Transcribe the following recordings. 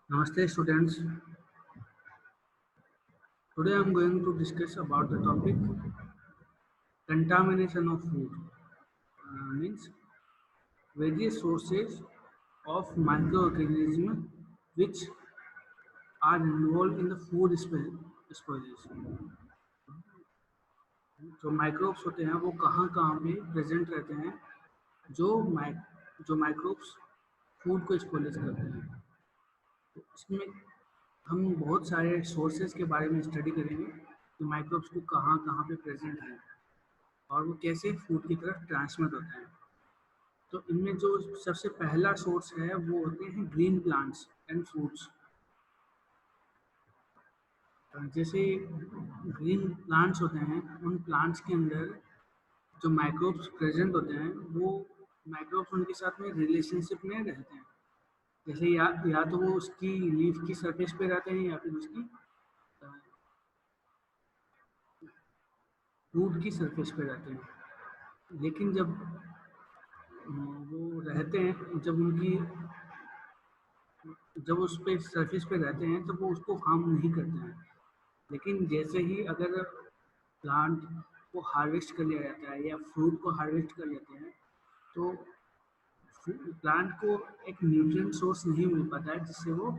Namaste students. Today I am going to discuss about the topic contamination of food. Means various sources of microorganisms which are involved in the food spoilation. जो microbes होते हैं वो कहाँ कहाँ पे present रहते हैं जो माइक्रोब्स फूड को स्पॉइल करते हैं। तो इसमें हम बहुत सारे सोर्सेज के बारे में स्टडी करेंगे कि माइक्रोब्स को कहाँ कहाँ पे प्रेजेंट है और वो कैसे फूड की तरफ ट्रांसमिट होते हैं। तो इनमें जो सबसे पहला सोर्स है वो होते हैं ग्रीन प्लांट्स एंड फ्रूट्स। जैसे ग्रीन प्लांट्स होते हैं, उन प्लांट्स के अंदर जो माइक्रोब्स प्रेजेंट होते हैं वो माइक्रोब्स उनके साथ में रिलेशनशिप में रहते हैं। जैसे या तो वो उसकी लीफ की सरफेस पे रहते हैं या फिर उसकी रूट की सरफेस पे रहते हैं। लेकिन जब वो रहते हैं, जब उस पे सरफेस पे रहते हैं तो वो उसको हार्म नहीं करते हैं। लेकिन जैसे ही अगर प्लांट को हार्वेस्ट कर लिया जाता है या फ्रूट को हार्वेस्ट कर लेते हैं तो प्लांट को एक न्यूट्रिएंट सोर्स नहीं मिल पाता है, जिससे वो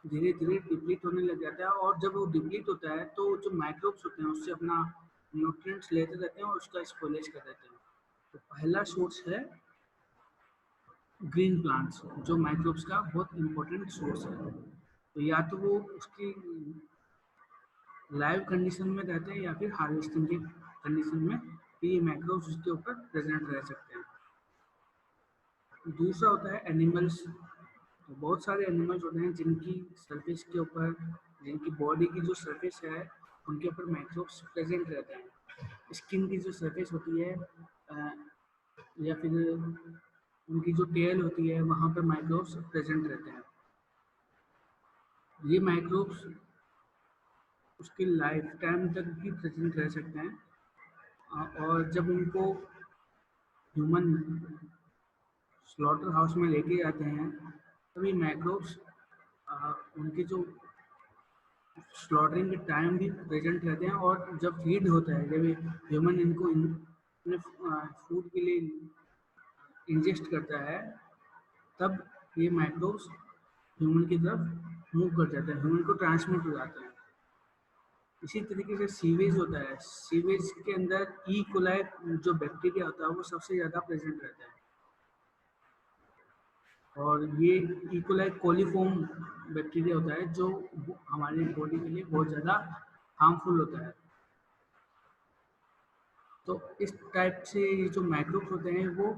धीरे धीरे डिप्लीट होने लग जाता है। और जब वो डिप्लीट होता है तो जो माइक्रोब्स होते हैं उससे अपना न्यूट्रिएंट्स लेते रहते हैं और उसका स्पॉइलेज कर देते हैं। तो पहला सोर्स है ग्रीन प्लांट्स, जो माइक्रोब्स का बहुत इम्पोर्टेंट सोर्स है। तो या तो वो उसकी लाइव कंडीशन में रहते हैं या फिर हार्वेस्टिंग की कंडीशन में ये माइक्रोब्स उसके ऊपर प्रेजेंट रह सकते हैं। दूसरा होता है एनिमल्स। तो बहुत सारे एनिमल्स होते हैं जिनकी सरफेस के ऊपर, जिनकी बॉडी की जो सरफेस है उनके ऊपर माइक्रोब्स प्रेजेंट रहते हैं। स्किन की जो सरफेस होती है या फिर उनकी जो टेल होती है वहाँ पर माइक्रोब्स प्रेजेंट रहते हैं। ये माइक्रोब्स उसकी लाइफ टाइम तक भी प्रेजेंट रह सकते हैं। और जब उनको ह्यूमन स्लॉटर हाउस में लेके जाते हैं तभी माइक्रोब्स उनके जो स्लॉटरिंग के टाइम भी प्रेजेंट रहते हैं। और जब फीड होता है, जब ह्यूमन इनको अपने फूड के लिए इंजेस्ट करता है, तब ये माइक्रोब्स ह्यूमन की तरफ मूव कर जाते हैं, ह्यूमन को ट्रांसमिट हो जाते हैं। इसी तरीके से सीवेज होता है। सीवेज के अंदर ई कोलाई जो बैक्टीरिया होता है वो सबसे ज़्यादा प्रेजेंट रहता है। और ये ई कोलाई कोलीफॉर्म बैक्टीरिया होता है जो हमारी बॉडी के लिए बहुत ज़्यादा हार्मफुल होता है। तो इस टाइप से ये जो माइक्रोब्स होते हैं वो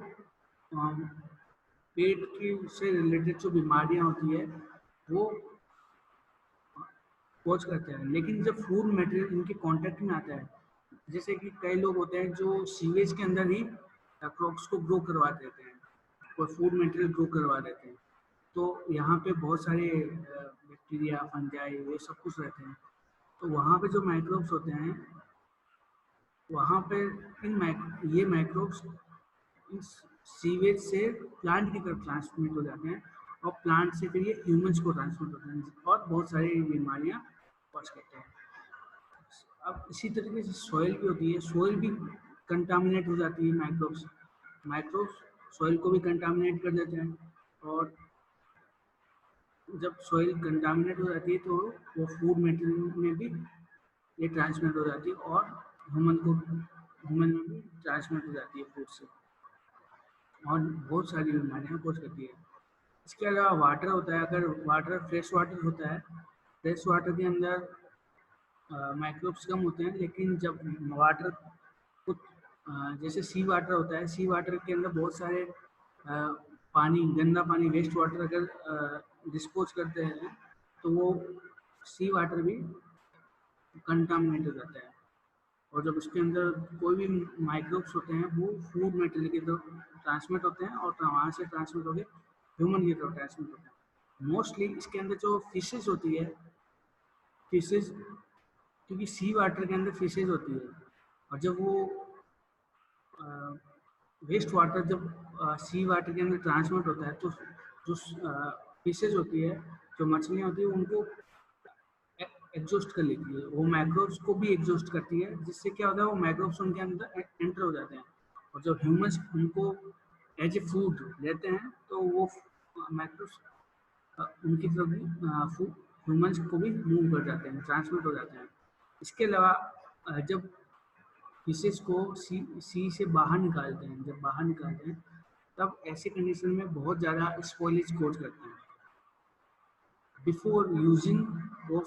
पेट की से रिलेटेड जो बीमारियां होती है वो कोज करते हैं। लेकिन जब फूड मटेरियल इनके कांटेक्ट में आता है, जैसे कि कई लोग होते हैं जो सीवेज के अंदर ही क्रॉप्स को ग्रो करवा देते हैं और फूड मटेरियल ग्रो करवा देते हैं, तो यहाँ पे बहुत सारे बैक्टीरिया, फंजाई, ये सब कुछ रहते हैं। तो वहाँ पे जो माइक्रोब्स होते हैं, वहाँ पे ये माइक्रोब्स इन सीवेज से प्लांट की तरफ ट्रांसमिट हो जाते हैं और प्लांट से फिर ये ह्यूमंस को ट्रांसमिट होते हैं और बहुत सारी बीमारियाँ कॉज करते हैं। अब इसी तरीके से सॉइल भी होती है, सॉइल भी कंटामिनेट हो जाती है माइक्रोब्स सॉइल को भी कंटामिनेट कर देते हैं। और जब सॉइल कंटामिनेट हो जाती है तो वो फूड मटेरियल में भी ये ट्रांसमिट हो जाती है और ह्यूमन में भी ट्रांसमिट हो जाती है फूड से, और बहुत सारी बीमारियाँ कॉज करती है। इसके अलावा वाटर होता है। अगर वाटर फ्रेश वाटर होता है, फ्रेश वाटर के अंदर माइक्रोब्स कम होते हैं। लेकिन जब वाटर कुछ जैसे सी वाटर होता है, सी वाटर के अंदर बहुत सारे पानी, गंदा पानी, वेस्ट वाटर अगर डिस्पोज करते हैं तो वो सी वाटर भी कंटामिनेट हो जाता है। और जब उसके अंदर कोई भी माइक्रोब्स होते हैं वो फूड मटेरियल की तरफ ट्रांसमिट होते हैं और वहाँ से ट्रांसमिट होकर ह्यूमन की तरफ ट्रांसमिट होते हैं। मोस्टली इसके अंदर जो फिशेज होती है, फिशेज, क्योंकि सी वाटर के अंदर फिशेज होती है और जब वो वेस्ट वाटर जब सी वाटर के अंदर ट्रांसमिट होता है तो जो फिशेज होती है, जो मछलियाँ होती है, उनको एग्जॉस्ट कर लेती है, वो माइक्रोब्स को भी एग्जॉस्ट करती है, जिससे क्या होता है वो माइक्रोब्स उनके अंदर एंटर हो जाते हैं, और जब ह्यूमंस उनको एज ए फूड लेते हैं तो वो माइक्रोब्स उनकी तरफ भी ह्यूमंस को भी मूव कर जाते हैं, ट्रांसमिट हो जाते हैं। इसके अलावा जब फिशेस को सी से बाहर निकालते हैं, जब बाहर निकालते हैं तब ऐसी कंडीशन में बहुत ज़्यादा स्पॉइलेज कोज करते हैं। बिफोर यूजिंग वो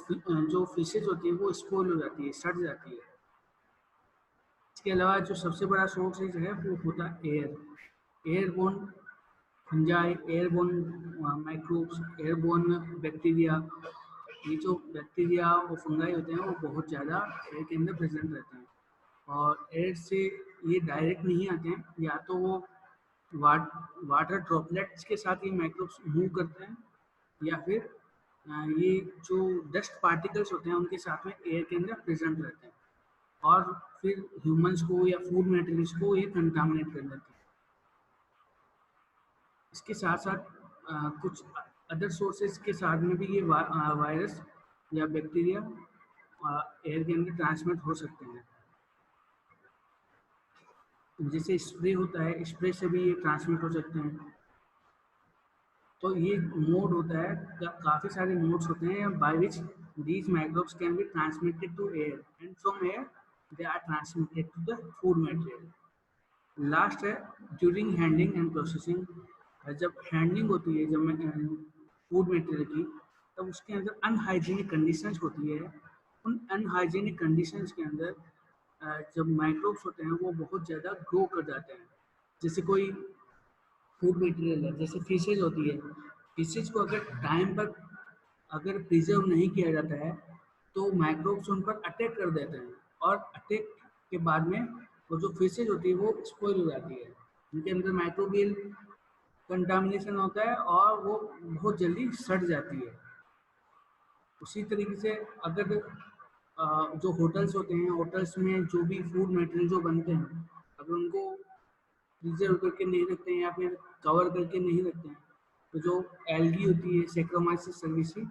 जो फिशेज होती है वो स्पॉइल हो जाती है, सड़ जाती है। इसके अलावा जो सबसे बड़ा सोर्सेज है वो होता है airborne fungi, airborne microbes, airborne bacteria. ये जो बैक्टीरिया और फंगाई होते हैं वो बहुत ज़्यादा एयर के अंदर प्रेजेंट रहते हैं, और एयर से ये डायरेक्ट नहीं आते हैं, या तो वो वाटर ड्रॉपलेट्स के साथ ये माइक्रोब्स मूव करते हैं, या फिर ये जो डस्ट पार्टिकल्स होते हैं उनके साथ में एयर के अंदर प्रेजेंट रहते हैं, और फिर ह्यूमंस को या फूड मटेरियल्स को ये कंटामिनेट कर देते हैं। इसके साथ साथ कुछ अदर सोर्सेज के साथ में भी ये वायरस या बैक्टीरिया एयर के अंदर ट्रांसमिट हो सकते हैं। जैसे स्प्रे होता है, स्प्रे से भी ये ट्रांसमिट हो सकते हैं। तो ये मोड होता है, काफ़ी सारे मोड्स होते हैं by which these microbes can be transmitted to air, and from air they are transmitted to the food material. Last है ड्यूरिंग हैंडलिंग एंड प्रोसेसिंग। जब हैंडलिंग होती है, जब फूड मटेरियल की, तब उसके अंदर अनहाइजीनिक कंडीशंस होती है। उन अनहाइजीनिक कंडीशंस के अंदर जब माइक्रोब्स होते हैं वो बहुत ज़्यादा ग्रो कर जाते हैं। जैसे कोई फूड मटेरियल है, जैसे फिशेज होती है, फिशेज को अगर टाइम पर अगर प्रिजर्व नहीं किया जाता है तो माइक्रोब्स उन पर अटैक कर देते हैं, और अटैक के बाद में वो जो फिशेज होती है वो स्पॉइल हो जाती है, उनके अंदर माइक्रोबियल कंटामिनेशन होता है और वो बहुत जल्दी सड़ जाती है। उसी तरीके से अगर जो होटल्स होते हैं, होटल्स में जो भी फूड मटेरियल जो बनते हैं, अगर उनको प्रिजर्व करके नहीं रखते हैं या फिर कवर करके नहीं रखते हैं, तो जो एल्गी होती है सेक्रोमाइसिस सर्विसी,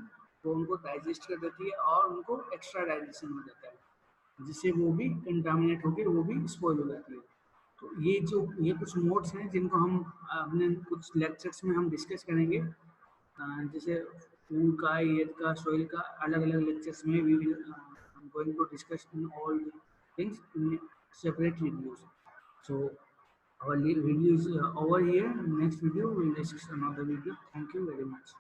वो उनको डाइजेस्ट कर देती है और उनको एक्स्ट्रा डाइजेशन हो जाता है, जिससे वो भी कंटामिनेट होकर वो भी स्पॉइल हो जाती है। तो ये कुछ मोड्स हैं जिनको हम अपने कुछ लेक्चर्स में हम डिस्कस करेंगे। जैसे फूड का, एयर का, सॉइल का, अलग अलग लेक्चर्स में we will going to discuss in all things in separate videos. So our video is over here. Next video we will discuss another video. Thank you very much.